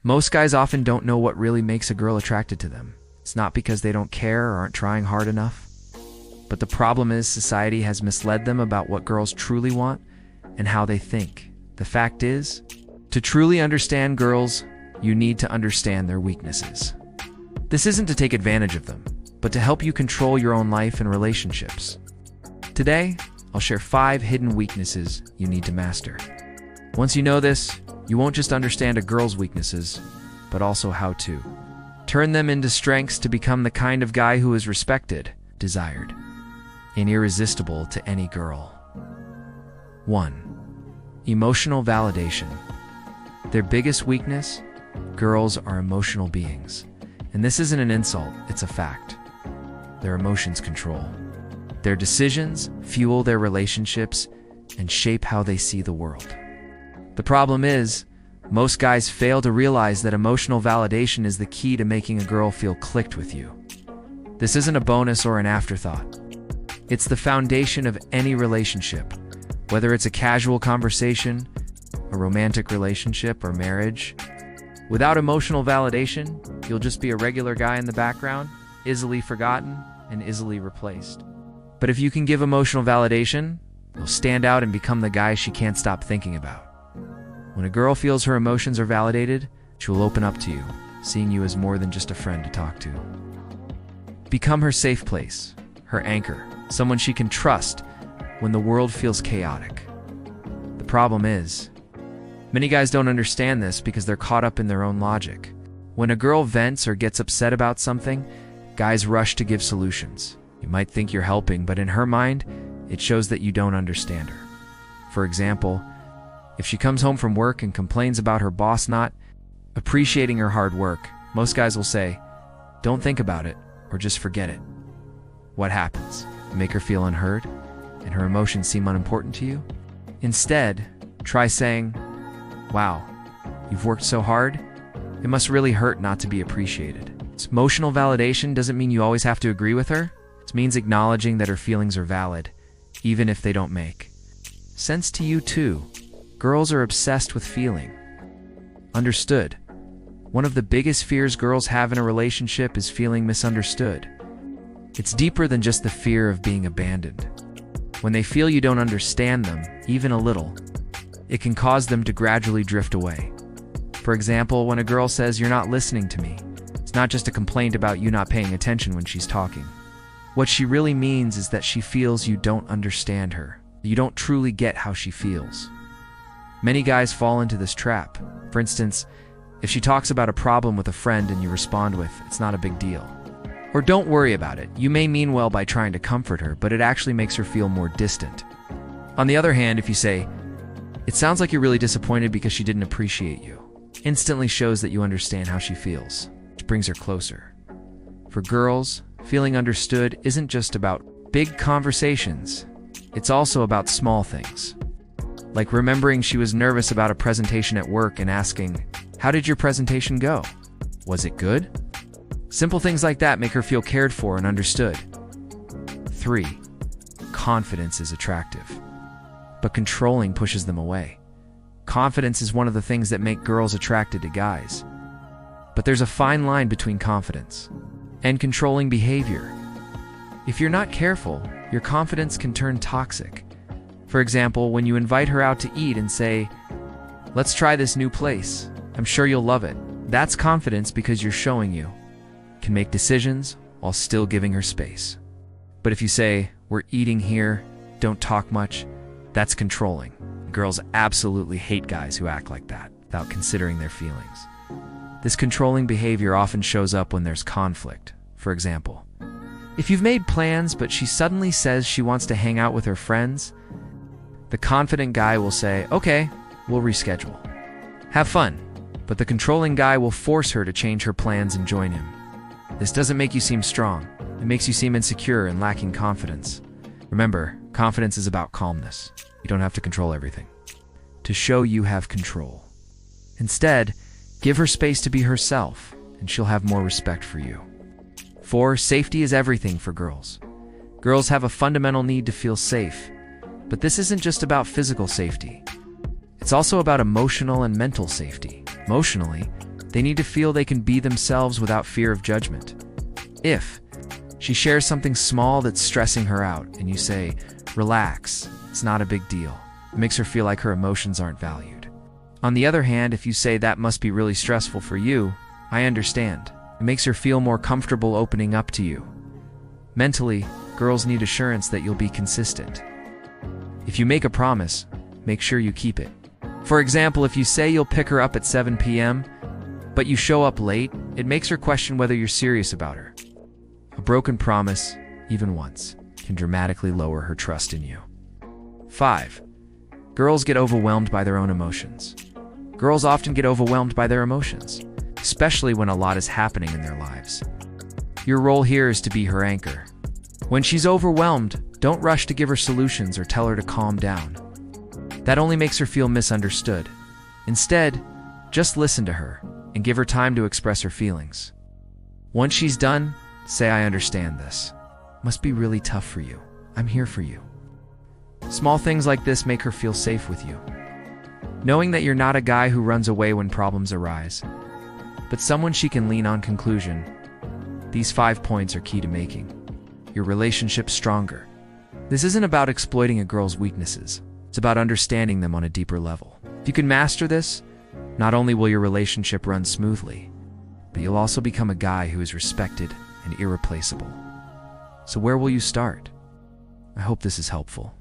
Most guys often don't know what really makes a girl attracted to them. It's not because they don't care or aren't trying hard enough. But the problem is society has misled them about what girls truly want and how they think. The fact is, to truly understand girls, you need to understand their weaknesses. This isn't to take advantage of them, but to help you control your own life and relationships. Today, I'll share 5 hidden weaknesses you need to master. Once you know this, you won't just understand a girl's weaknesses, but also how to turn them into strengths to become the kind of guy who is respected, desired, and irresistible to any girl. 1. Emotional validation. Their biggest weakness? Girls are emotional beings. And this isn't an insult, it's a fact. Their emotions control. Their decisions fuel their relationships and shape how they see the world. The problem is, most guys fail to realize that emotional validation is the key to making a girl feel clicked with you. This isn't a bonus or an afterthought. It's the foundation of any relationship, whether it's a casual conversation, a romantic relationship, or marriage. Without emotional validation, you'll just be a regular guy in the background, easily forgotten and easily replaced. But if you can give emotional validation, you'll stand out and become the guy she can't stop thinking about. When a girl feels her emotions are validated, she'll open up to you, seeing you as more than just a friend to talk to. Become her safe place, her anchor, someone she can trust when the world feels chaotic. The problem is, many guys don't understand this because they're caught up in their own logic. When a girl vents or gets upset about something, guys rush to give solutions. You might think you're helping, but in her mind, it shows that you don't understand her. For example, if she comes home from work and complains about her boss not appreciating her hard work, most guys will say, "Don't think about it," or "Just forget it." What happens? You make her feel unheard, and her emotions seem unimportant to you? Instead, try saying, "Wow, you've worked so hard? It must really hurt not to be appreciated." Emotional validation doesn't mean you always have to agree with her. It means acknowledging that her feelings are valid, even if they don't make sense to you too. Girls are obsessed with feeling understood. One of the biggest fears girls have in a relationship is feeling misunderstood. It's deeper than just the fear of being abandoned. When they feel you don't understand them, even a little, it can cause them to gradually drift away. For example, when a girl says, "You're not listening to me," it's not just a complaint about you not paying attention when she's talking. What she really means is that she feels you don't understand her. You don't truly get how she feels. Many guys fall into this trap. For instance, if she talks about a problem with a friend and you respond with, "It's not a big deal," or "Don't worry about it," you may mean well by trying to comfort her, but it actually makes her feel more distant. On the other hand, if you say, "It sounds like you're really disappointed because she didn't appreciate you," instantly shows that you understand how she feels, which brings her closer. For girls, feeling understood isn't just about big conversations. It's also about small things. Like remembering she was nervous about a presentation at work and asking, "How did your presentation go? Was it good?" Simple things like that make her feel cared for and understood. 3. Confidence is attractive, but controlling pushes them away. Confidence is one of the things that make girls attracted to guys. But there's a fine line between confidence and controlling behavior. If you're not careful, your confidence can turn toxic. For example, when you invite her out to eat and say, "Let's try this new place. I'm sure you'll love it." That's confidence because you're showing you can make decisions while still giving her space. But if you say, "We're eating here, don't talk much," that's controlling. Girls absolutely hate guys who act like that without considering their feelings. This controlling behavior often shows up when there's conflict. For example, if you've made plans but she suddenly says she wants to hang out with her friends, the confident guy will say, "Okay, we'll reschedule. Have fun." But the controlling guy will force her to change her plans and join him. This doesn't make you seem strong. It makes you seem insecure and lacking confidence. Remember, confidence is about calmness. You don't have to control everything to show you have control. Instead, give her space to be herself, and she'll have more respect for you. 4. Safety is everything for girls. Girls have a fundamental need to feel safe, but this isn't just about physical safety. It's also about emotional and mental safety. Emotionally, They need to feel they can be themselves without fear of judgment. If she shares something small that's stressing her out and you say, "Relax, it's not a big deal," it makes her feel like her emotions aren't valued. On the other hand, if you say, "That must be really stressful for you, I understand," it makes her feel more comfortable opening up to you. Mentally, girls need assurance that you'll be consistent. If you make a promise, make sure you keep it. For example, if you say you'll pick her up at 7 p.m., but you show up late, it makes her question whether you're serious about her. A broken promise, even once, can dramatically lower her trust in you. 5. Girls get overwhelmed by their own emotions. Girls often get overwhelmed by their emotions, especially when a lot is happening in their lives. Your role here is to be her anchor. When she's overwhelmed, don't rush to give her solutions or tell her to calm down. That only makes her feel misunderstood. Instead, just listen to her and give her time to express her feelings. Once she's done, say, "I understand this. Must be really tough for you. I'm here for you." Small things like this make her feel safe with you. Knowing that you're not a guy who runs away when problems arise, but someone she can lean on. Conclusion: these 5 points are key to making your relationship stronger. This isn't about exploiting a girl's weaknesses. It's about understanding them on a deeper level. If you can master this, not only will your relationship run smoothly, but you'll also become a guy who is respected and irreplaceable. So where will you start? I hope this is helpful.